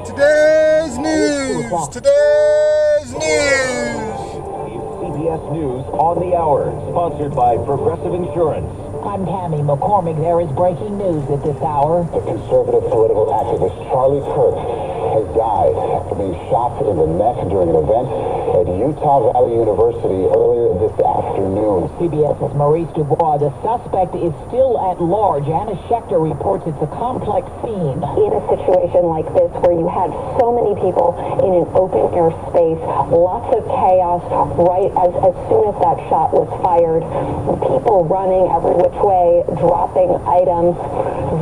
Today's news. CBS News on the Hour, sponsored by Progressive Insurance. I'm Tammy McCormick. There is breaking news at this hour. The conservative political activist Charlie Kirk has died after being shot in the neck during an event at Utah Valley University earlier this afternoon. CBS's Maurice Dubois. The suspect is still at large. Anna Schechter reports it's a complex scene. In a situation like this where you had so many people in an open air space, lots of chaos right as soon as that shot was fired, people running every which way, dropping items,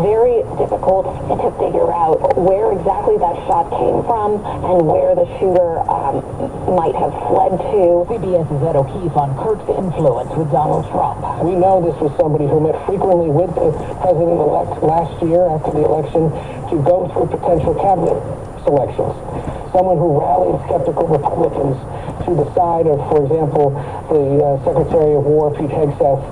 very difficult to figure out where exactly that shot came from and where the shooter might have fled to. CBS's Ed O'Keefe on Kirk's influence with Donald Trump. We know this was somebody who met frequently with the president-elect last year after the election to go through potential cabinet selections. Someone who rallied skeptical Republicans to the side of, for example, the Secretary of War, Pete Hegseth,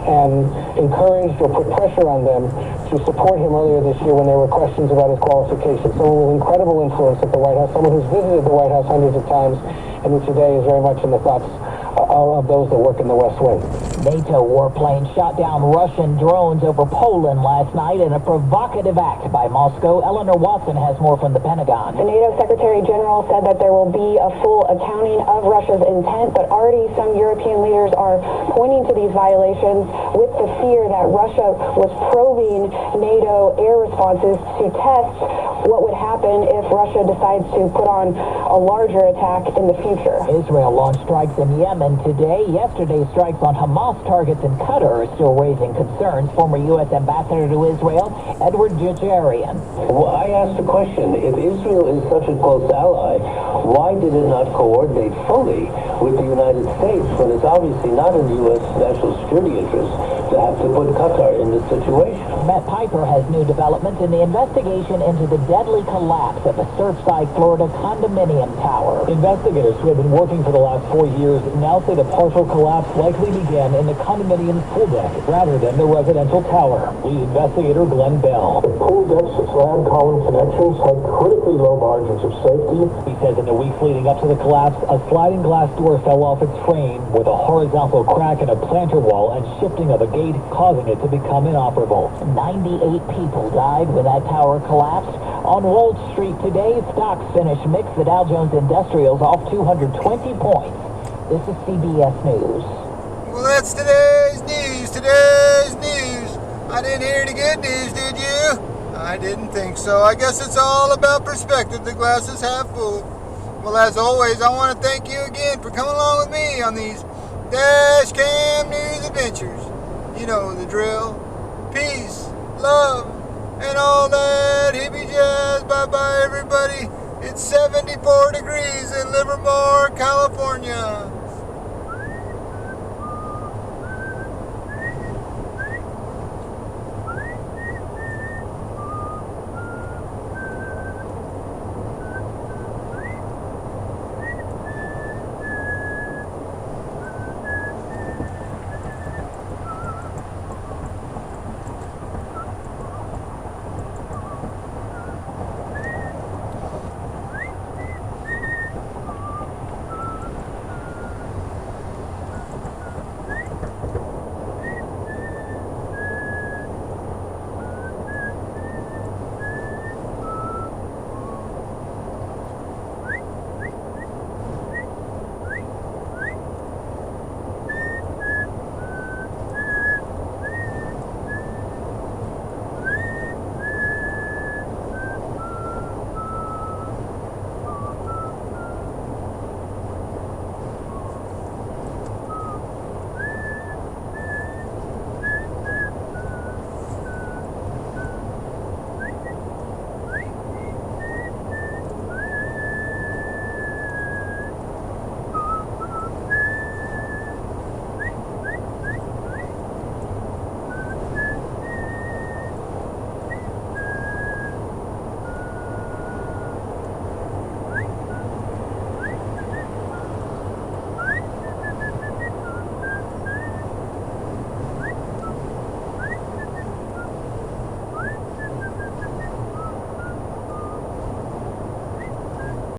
and encouraged or put pressure on them to support him earlier this year when there were questions about his qualifications. Someone with incredible influence at the White House, someone who's visited the White House hundreds of times, and who today is very much in the thoughts of those that work in the West Wing. NATO warplanes shot down Russian drones over Poland last night in a provocative act by Moscow. Eleanor Watson has more from the Pentagon. The NATO Secretary General said that there will be a full accounting of Russia's intent, but already some European leaders are pointing to these violations with the fear that Russia was probing NATO air responses to test what would happen if Russia decides to put on a larger attack in the future. Israel launched strikes in Yemen today. Yesterday's strikes on Hamas targets in Qatar are still raising concerns. Former U.S. Ambassador to Israel, Edward Jajarian. Well, I asked the question, if Israel is such a close ally, why did it not coordinate fully with the United States when it's obviously not in the U.S. national security interest to have to put Qatar in this situation? Matt Piper has new developments in the investigation into the deadly collapse of a Surfside, Florida condominium tower. Investigators who have been working for the last 4 years now say the partial collapse likely began in the condominium's pool deck rather than the residential tower. Lead investigator Glenn Bell. The pool deck's slab column connections had critically low margins of safety. He says in the weeks leading up to the collapse, a sliding glass door fell off its frame with a horizontal crack in a planter wall and shifting of a gate causing it to become inoperable. 98 people died when that tower collapsed. On Wall Street today, stocks finished mixed. The Dow Jones Industrial's off 220 points. This is CBS News. Well, that's today's news. I didn't hear any good news, did you? I didn't think so. I guess it's all about perspective. The glass is half full. Well, as always, I want to thank you again for coming along with me on these Dash Cam News adventures. You know the drill. Peace, love, and all that hippie jazz. Bye-bye, everybody. It's 74 degrees in Livermore, California.